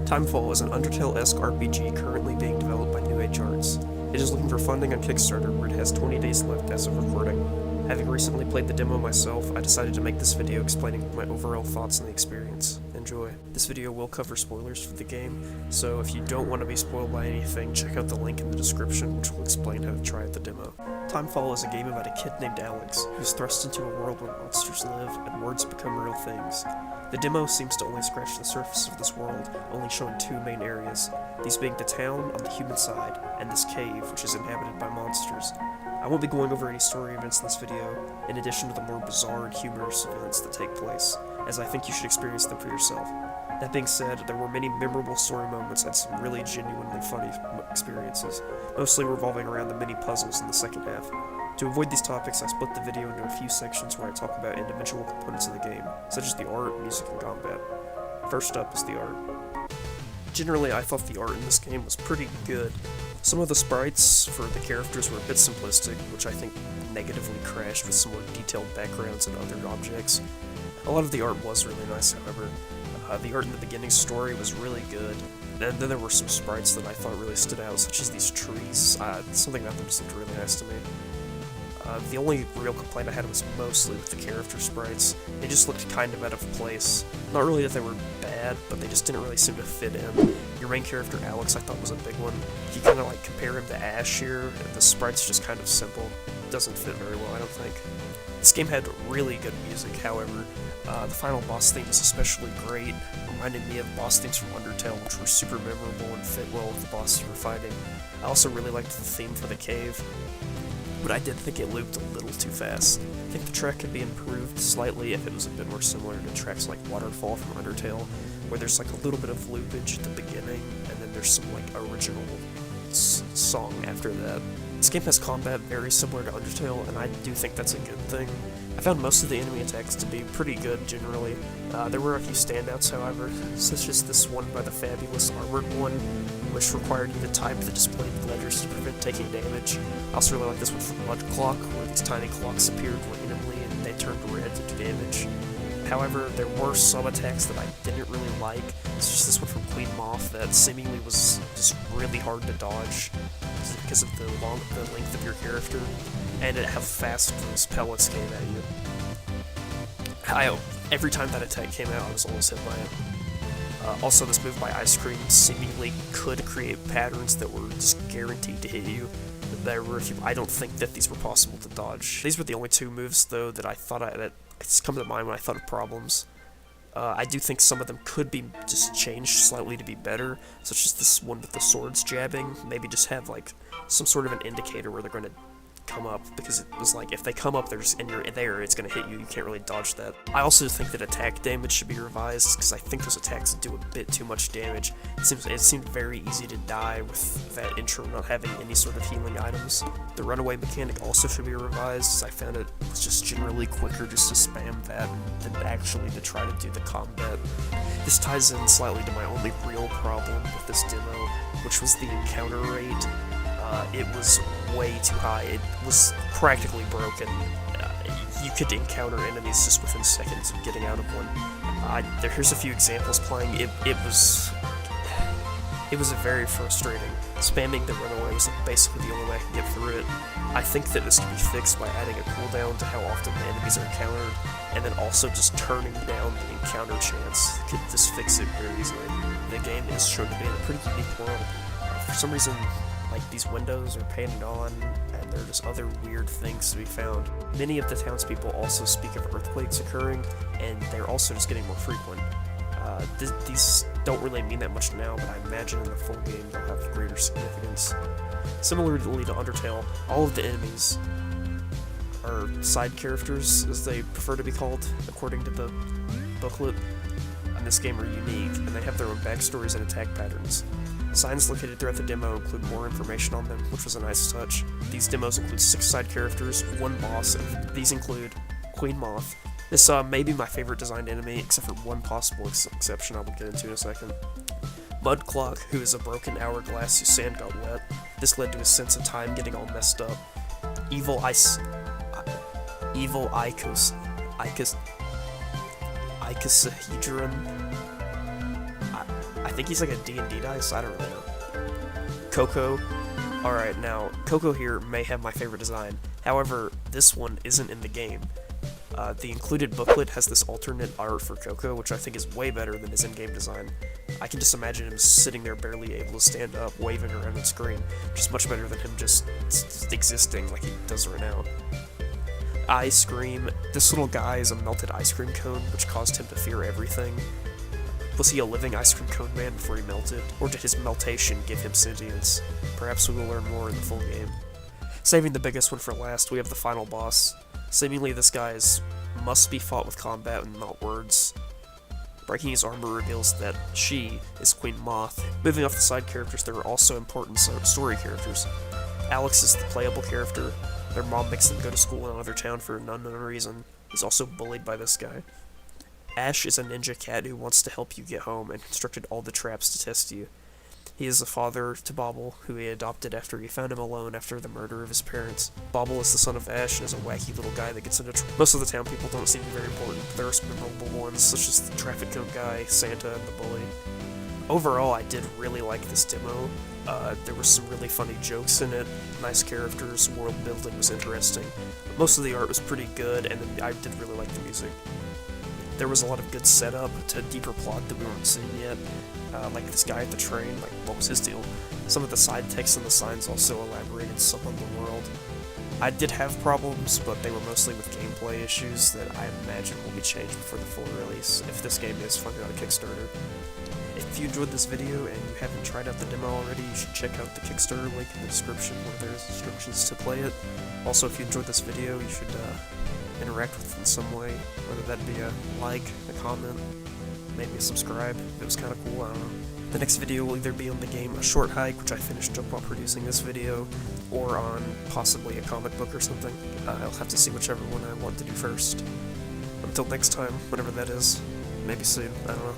Timefall is an Undertale-esque RPG currently being developed by Newage Arts. It is looking for funding on Kickstarter, where it has 20 days left as of recording. Having recently played the demo myself, I decided to make this video explaining my overall thoughts on the experience. Enjoy. This video will cover spoilers for the game, so if you don't want to be spoiled by anything, check out the link in the description, which will explain how to try out the demo. Timefall is a game about a kid named Alex, who's thrust into a world where monsters live and words become real things. The demo seems to only scratch the surface of this world, only showing two main areas, these being the town on the human side, and this cave, which is inhabited by monsters. I won't be going over any story events in this video, in addition to the more bizarre and humorous events that take place, as I think you should experience them for yourself. That being said, there were many memorable story moments and some really genuinely funny experiences, mostly revolving around the mini puzzles in the second half. To avoid these topics, I split the video into a few sections where I talk about individual components of the game, such as the art, music, and combat. First up is the art. Generally, I thought the art in this game was pretty good. Some of the sprites for the characters were a bit simplistic, which I think negatively crashed with some more detailed backgrounds and other objects. A lot of the art was really nice, however. The art in the beginning story was really good, and then there were some sprites that I thought really stood out, such as these trees. Something about them just looked really nice to me. The only real complaint I had was mostly with the character sprites. They just looked kind of out of place. Not really that they were bad, but they just didn't really seem to fit in. Your main character, Alex, I thought was a big one. You kind of like compare him to Ash here, and the sprite's just kind of simple. It doesn't fit very well, I don't think. This game had really good music, however. The final boss theme was especially great, reminding me of boss themes from Undertale, which were super memorable and fit well with the bosses you were fighting. I also really liked the theme for the cave, but I did think it looped a little too fast. I think the track could be improved slightly if it was a bit more similar to tracks like Waterfall from Undertale, where there's like a little bit of loopage at the beginning, and then there's some like original song after that. This game has combat very similar to Undertale, and I do think that's a good thing. I found most of the enemy attacks to be pretty good generally. There were a few standouts, however, such as this one by the fabulous armored one, which required you to type the displayed letters to prevent taking damage. I also really like this one from Mud Clock, where these tiny clocks appeared randomly and they turned red to do damage. However, there were some attacks that I didn't really like, such as this one from Queen Moth that seemingly was just really hard to dodge because of the length of your character, and how fast those pellets came at you. Every time that attack came out, I was almost hit by it. Also, this move by Ice Cream seemingly could create patterns that were just guaranteed to hit you. I don't think that these were possible to dodge. These were the only two moves, though, that I thought that come to mind when I thought of problems. I do think some of them could be just changed slightly to be better, such as this one with the swords jabbing. Maybe just have like some sort of an indicator where they're going to come up, because it was like if they come up and you're there, it's going to hit you. You can't really dodge that. I also think that attack damage should be revised, because I think those attacks do a bit too much damage. It seemed very easy to die with that intro not having any sort of healing items. The runaway mechanic also should be revised, as I found it was just generally quicker just to spam that than actually to try to do the combat. This ties in slightly to my only real problem with this demo, which was the encounter rate. It was way too high. It was practically broken. You could encounter enemies just within seconds of getting out of one. Here's a few examples playing. It was very frustrating. Spamming the runaway was basically the only way I could get through it. I think that this could be fixed by adding a cooldown to how often the enemies are encountered, and then also just turning down the encounter chance could just fix it very easily. The game is shown to be in a pretty unique world. For some reason, like, these windows are painted on, and there are just other weird things to be found. Many of the townspeople also speak of earthquakes occurring, and they're also just getting more frequent. These don't really mean that much now, but I imagine in the full game they'll have greater significance. Similarly to Undertale, all of the enemies, or side characters as they prefer to be called, according to the booklet, in this game are unique, and they have their own backstories and attack patterns. Signs located throughout the demo include more information on them, which was a nice touch. These demos include 6 side characters, 1 boss, and these include Queen Moth. This may be my favorite designed enemy, except for one possible exception I will get into in a second. Mud Clock, who is a broken hourglass whose sand got wet. This led to his sense of time getting all messed up. Evil icosahedron. I think he's like a D&D dice, I don't really know. Coco. Alright, now, Coco here may have my favorite design. However, this one isn't in the game. The included booklet has this alternate art for Coco, which I think is way better than his in-game design. I can just imagine him sitting there barely able to stand up, waving around on screen, which is much better than him just existing like he does right now. Ice cream. This little guy is a melted ice cream cone, which caused him to fear everything. Was he a living ice cream cone man before he melted, or did his meltation give him sentience? Perhaps we will learn more in the full game. Saving the biggest one for last, we have the final boss. Seemingly this guy must be fought with combat and not words. Breaking his armor reveals that she is Queen Moth. Moving off the side characters, there are also important story characters. Alex is the playable character. Their mom makes them go to school in another town for an unknown reason. He's also bullied by this guy. Ash is a ninja cat who wants to help you get home and constructed all the traps to test you. He is a father to Bobble, who he adopted after he found him alone after the murder of his parents. Bobble is the son of Ash and is a wacky little guy that gets into trouble. Most of the town people don't seem to be very important, but there are some memorable ones, such as the traffic cone guy, Santa, and the bully. Overall, I did really like this demo. There were some really funny jokes in it, nice characters, world building was interesting. Most of the art was pretty good, and I did really like the music. There was a lot of good setup to deeper plot that we weren't seeing yet, like this guy at the train, like, what was his deal? Some of the side text and the signs also elaborated some on the world. I did have problems, but they were mostly with gameplay issues that I imagine will be changed before the full release, if this game is funded on a Kickstarter. If you enjoyed this video and you haven't tried out the demo already, you should check out the Kickstarter link in the description where there's instructions to play it. Also, if you enjoyed this video, you should interact with it in some way, whether that be a like, a comment, maybe a subscribe. It was kind of cool, I don't know. The next video will either be on the game A Short Hike, which I finished up while producing this video, or on possibly a comic book or something. I'll have to see whichever one I want to do first. Until next time, whenever that is. Maybe soon, I don't know.